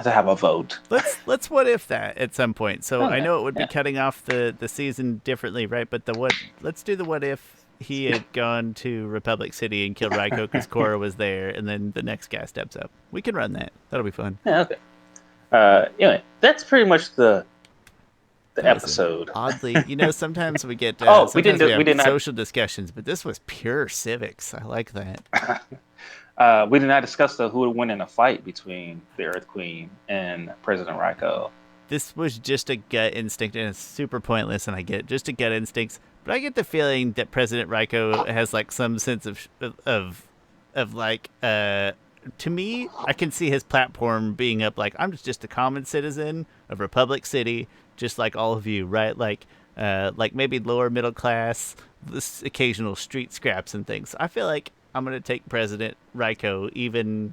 have a vote. Let's what if that at some point. So I Okay. know it would be Yeah. cutting off the season differently, right? But the what? Let's do the what if he had gone to Republic City and killed Raiko because Korra was there, and then the next guy steps up. We can run that. That'll be fun. Yeah. Okay. Anyway, that's pretty much the That was an episode. oddly, you know, sometimes we get Oh, we didn't. sometimes we We have did not. social discussions, but this was pure civics. I like that. We did not discuss who would win in a fight between the Earth Queen and President Raiko. This was just a gut instinct, and it's super pointless. And I get it, just a gut instincts, but I get the feeling that President Raiko has like some sense of like to me, I can see his platform being up like I'm just a common citizen of Republic City, just like all of you, right? Like maybe lower middle class, this occasional street scraps and things. I feel like I'm gonna take President Raiko, even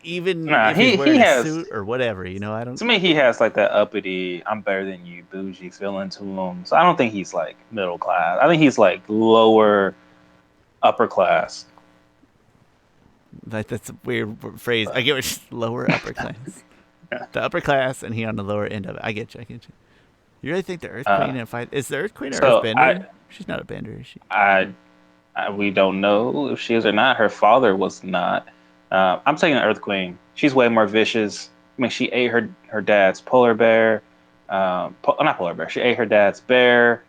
even Nah, if he's he wearing a has. suit or whatever. You know, I don't. To me, he has like that uppity, I'm better than you, bougie feeling to him. So I don't think he's like middle class. I think he's like lower, upper class. Like that's a weird phrase. I get what lower upper class, the upper class, and he on the lower end of it. I get you. I get you. You really think the Earth Queen in a fight is the Earth Queen or So Earthbender? She's not a bender, is she? we don't know if she is or not. Her father was not. I'm taking the Earth Queen. She's way more vicious. I mean, she ate her dad's polar bear. Not polar bear. She ate her dad's bear.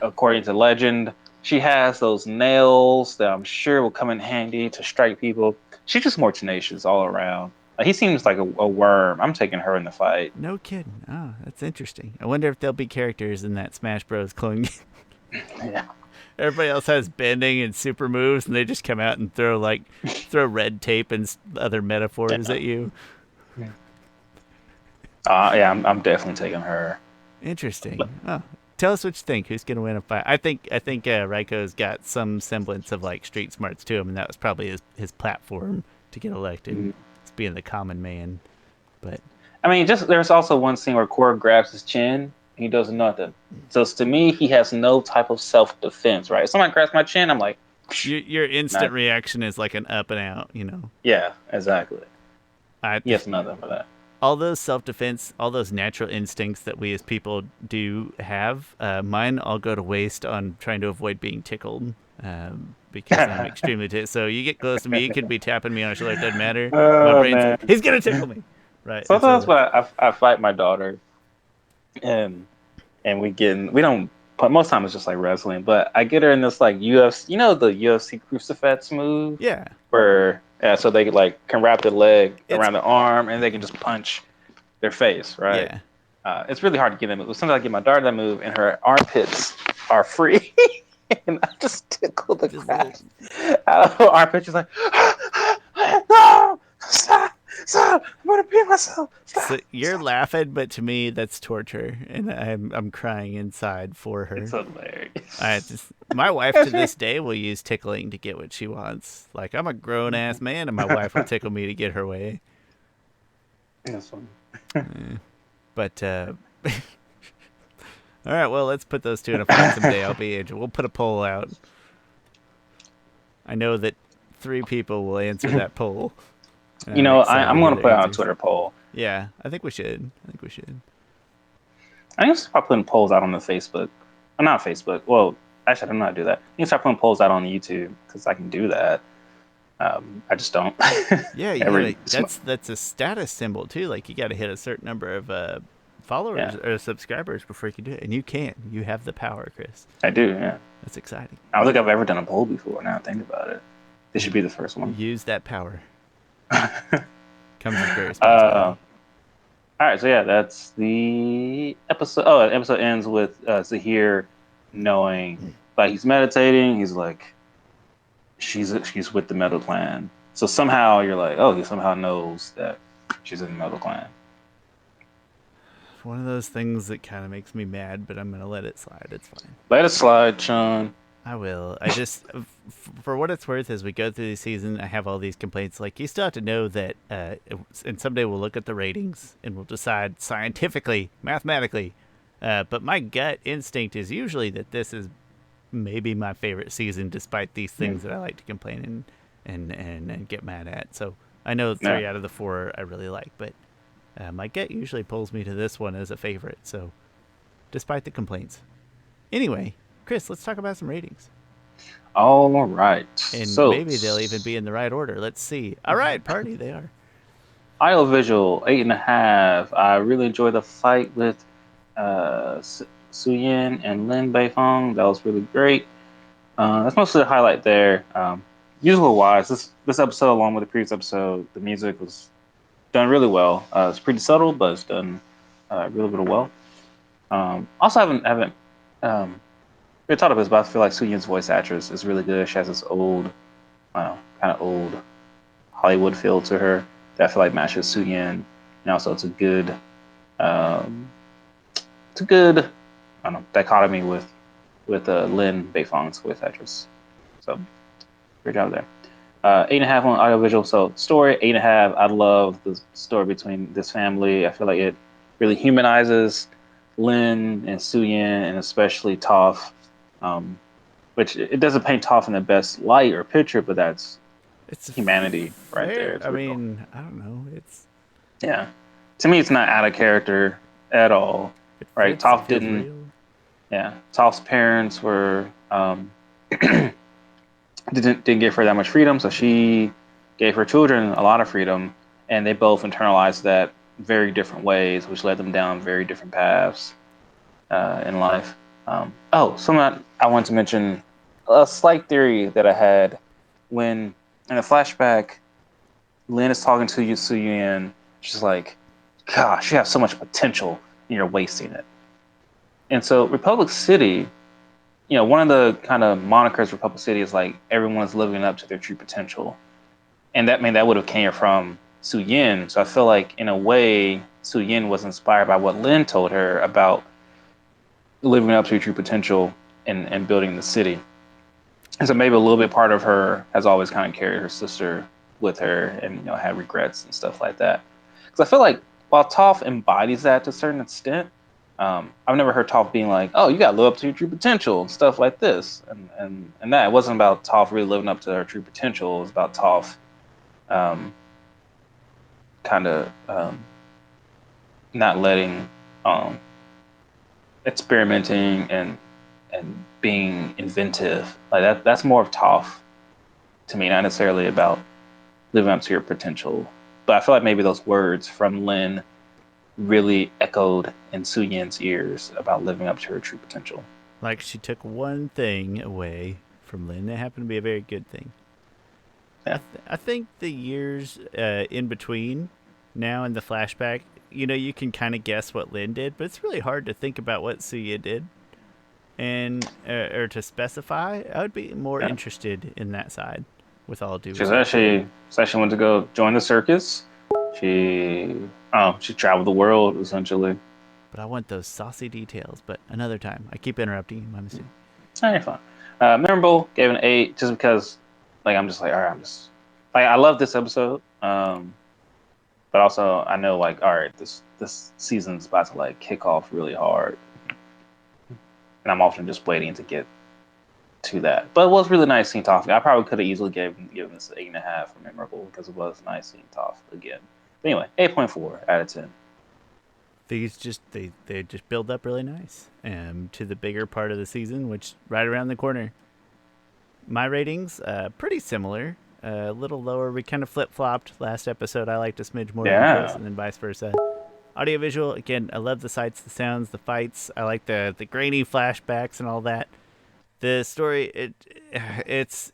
According to legend, she has those nails that I'm sure will come in handy to strike people. She's just more tenacious all around. He seems like a worm. I'm taking her in the fight. No kidding. Oh, that's interesting. I wonder if there'll be characters in that Smash Bros. Clone game. Yeah. Everybody else has bending and super moves, and they just come out and throw red tape and other metaphors at you. Yeah, I'm definitely taking her. Interesting. Oh, tell us what you think. Who's gonna win a fight? I think Raiko's got some semblance of like street smarts to him, and that was probably his platform to get elected, as being the common man. But I mean, just there's also one scene where Korra grabs his chin. He does nothing. So to me, he has no type of self-defense, right? If somebody grabs my chin, I'm like, your instant not, reaction is like an up and out. You know. yeah, exactly. I He has nothing for that. all those self-defense, all those natural instincts that we as people do have, mine all go to waste on trying to avoid being tickled, because I'm extremely so you get close to me, you could be tapping me on the shoulder, it doesn't matter. My Oh brain's man. like, he's gonna tickle me, right? And Sometimes so when I fight my daughter, and we don't. But most times it's just like wrestling. But I get her in this like UFC, the UFC crucifix move, yeah, where so they like can wrap their leg It's- around the arm and they can just punch their face, right? yeah. It's really hard to get that move. Sometimes I get my daughter that move, and her armpits are free, and I just tickle the crap out of her armpit. She's like, no, stop, I'm gonna pee myself. Stop. So you're laughing, but to me that's torture, and I'm crying inside for her. It's hilarious. My wife to this day will use tickling to get what she wants. Like I'm a grown ass man, and my wife will tickle me to get her way. That's funny. But all right, well, let's put those two in a fight someday. We'll put a poll out. I know that 3 people will answer that poll. And I'm excited to I'm hear going to their put out a answers. Twitter poll. Yeah, I think we should. I think we should. I need to start putting polls out on the Facebook. Not Facebook. Well, actually, I don't know how to do that. I need to start putting polls out on YouTube because I can do that. I just don't. Yeah, you Every gotta. That's a status symbol too. Like you gotta hit a certain number of followers yeah, or subscribers before you can do it, and you can. You have the power, Chris. I do. Yeah, That's exciting. I don't think I've ever done a poll before. Now I think about it, this should be the first one. Use that power. Comes with great uh, responsibility. all right, so yeah, that's the episode. Oh, the episode ends with Zahir knowing, like he's meditating. He's like, she's with the Metal Clan. So somehow you're like, oh, he somehow knows that she's in the Metal Clan. One of those things that kind of makes me mad, but I'm gonna let it slide. It's fine. Let it slide, Shawn. I will. I just, for what it's worth, as we go through the season, I have all these complaints. Like, you still have to know that, and someday we'll look at the ratings and we'll decide scientifically, mathematically. But my gut instinct is usually that this is maybe my favorite season, despite these Yeah. things that I like to complain and get mad at. So I know Yeah. 3 out of the 4 I really like, but my gut usually pulls me to this one as a favorite. So, despite the complaints. Anyway, Chris, let's talk about some ratings. All right. And So, maybe they'll even be in the right order. Let's see. All right, party, they are. audiovisual 8.5. I really enjoyed the fight with Suyin and Lin Beifong. That was really great. That's mostly the highlight there. Musical wise, this episode, along with the previous episode, the music was done really well. It's pretty subtle, but it's done really, really well. Also, haven't we talked about this, but I feel like Suyin's voice actress is really good. She has this old, kind of old Hollywood feel to her that I feel like matches Suyin, and also um, it's a good, I don't know, dichotomy with Lin Beifong's voice actress. So great job there. 8.5 on audiovisual. So story 8.5. I love the story between this family. I feel like it really humanizes Lin and Suyin, and especially Toph. Um, which it doesn't paint Toph in the best light or picture, but that's It's humanity right there. fair. It's I real. mean, I don't know. Yeah. To me, it's not out of character at all. It Right? fits. It Toph feels didn't. real. Yeah. Toph's parents were didn't give her that much freedom, so she gave her children a lot of freedom, and they both internalized that very different ways, which led them down very different paths in life. Something I want to mention, a slight theory that I had when in a flashback, Lynn is talking to Yu Suyuan. She's like, "Gosh, you have so much potential, and you're wasting it." And so, Republic City, one of the kind of monikers of Republic City is like everyone's living up to their true potential, and that would have came from Su Yin. So I feel like in a way, Su Yin was inspired by what Lin told her about living up to your true potential and building the city. And so maybe a little bit part of her has always kind of carried her sister with her, and had regrets and stuff like that. Because I feel like while Toph embodies that to a certain extent, I've never heard Toph being like, "Oh, you got to live up to your true potential" and stuff like this, and that it wasn't about Toph really living up to her true potential. It was about Toph um, kind of not letting um, experimenting and being inventive. Like that's more of Toph to me, not necessarily about living up to your potential. But I feel like maybe those words from Lin really echoed in Su Yin's ears about living up to her true potential. Like she took one thing away from Lynn that happened to be a very good thing. Yeah. I think the years in between now and the flashback, you can kind of guess what Lynn did, but it's really hard to think about what Suya did and or to specify. I would be more Yeah. interested in that side, with all due She's respect. actually went to go join the circus. She traveled the world essentially. But I want those saucy details. But another time. I keep interrupting you. My mistake. Hey, fun. Memorable, gave an 8 just because like I'm just like, all right, I'm just like I love this episode. But also I know like, all right, this season's about to like kick off really hard. And I'm often just waiting to get to that. But it was really nice seeing Toph. I probably could have easily given this an 8.5 for memorable because it was nice seeing Toph again. But anyway, 8.4 out of 10. These just they just build up really nice to the bigger part of the season, which right around the corner. My ratings pretty similar, a little lower. We kind of flip flopped last episode. I liked a smidge more than Chris, Yeah. and then vice versa. Audiovisual, again, I love the sights, the sounds, the fights. I like the grainy flashbacks and all that. The story, it's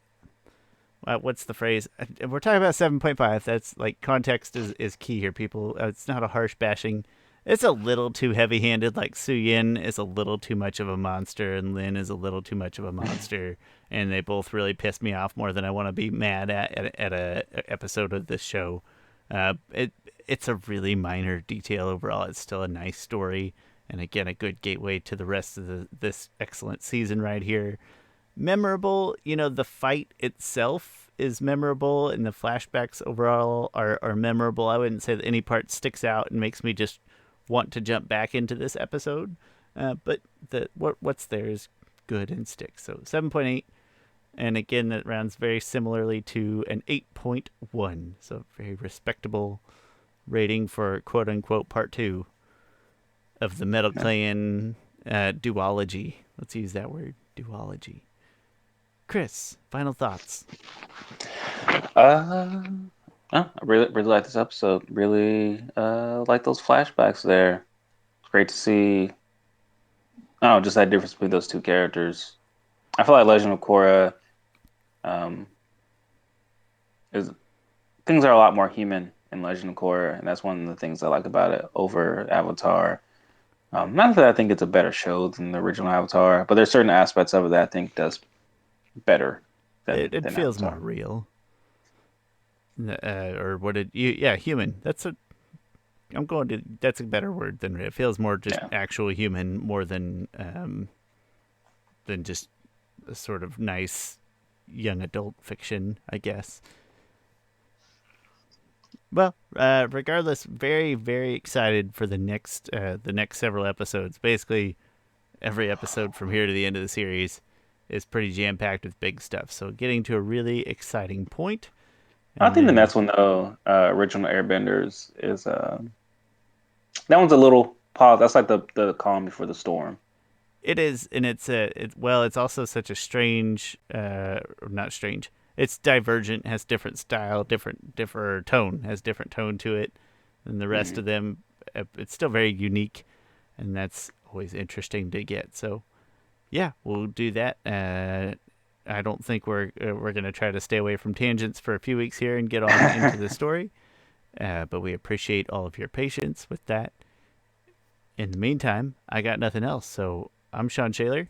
what's the phrase? We're talking about 7.5. That's like context is key here, people. It's not a harsh bashing. It's a little too heavy-handed. Like Su Yin is a little too much of a monster, and Lin is a little too much of a monster, and they both really piss me off more than I want to be mad at a episode of this show. It's a really minor detail overall. It's still a nice story, and again, a good gateway to the rest of this excellent season right here. Memorable, the fight itself is memorable, and the flashbacks overall are memorable. I wouldn't say that any part sticks out and makes me just want to jump back into this episode, but what's there is good and sticks. So 7.8, and again, that rounds very similarly to an 8.1. So very respectable rating for quote unquote part 2 of the Metal Clan duology. Let's use that word, duology. Chris, final thoughts. I really like this episode. Really like those flashbacks there. It's great to see. I don't know, just that difference between those two characters. I feel like Legend of Korra is things are a lot more human in Legend of Korra, and that's one of the things I like about it over Avatar. Not that I think it's a better show than the original Avatar, but there's certain aspects of it that I think does better than It feels Avatar. more real. Or what did you? Yeah, human. That's a better word than it feels more just actual human more than just a sort of nice young adult fiction, I guess. Well, regardless, very very excited for the next several episodes. Basically, every episode from here to the end of the series is pretty jam packed with big stuff. So getting to a really exciting point. I think the next one though, original Airbenders is that one's a little pause. That's like the calm before the storm. It is, and it's also such a strange, not strange. It's divergent, has different style, different tone, has different tone to it than the rest of them. It's still very unique, and that's always interesting to get. So, yeah, we'll do that. I don't think we're gonna try to stay away from tangents for a few weeks here and get on into the story. But we appreciate all of your patience with that. In the meantime, I got nothing else, so I'm Shawn Shaler.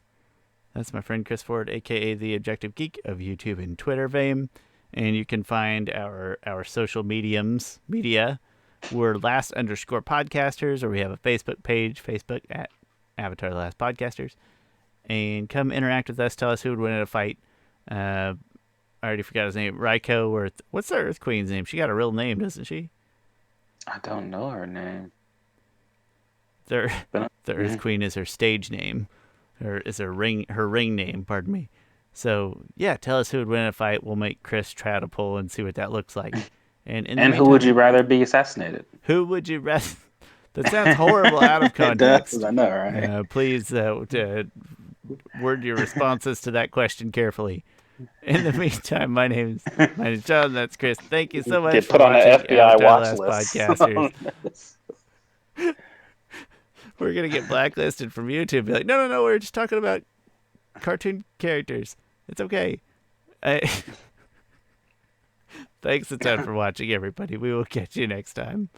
That's my friend Chris Ford, aka the Objective Geek of YouTube and Twitter fame. And you can find our social media. We're last_podcasters, or we have a Facebook page, Facebook at Avatar The Last Podcasters. And come interact with us. Tell us who would win in a fight. I already forgot his name. Raiko, or what's the Earth Queen's name? She got a real name, doesn't she? I don't know her name. The Earth Queen is her stage name, or is her ring name? Pardon me. So yeah, tell us who would win in a fight. We'll make Chris try to pull and see what that looks like. And who would you rather be assassinated? Who would you rather? That sounds horrible out of context. It does, I know, right? Please word your responses to that question carefully. In the meantime, my name's Shawn. That's Chris. Thank you so much Get for put on watching an FBI Avatar watch Last list. Podcasters. We're gonna get blacklisted from YouTube. Be like, no, we're just talking about cartoon characters. It's okay. Thanks a ton for watching, everybody. We will catch you next time.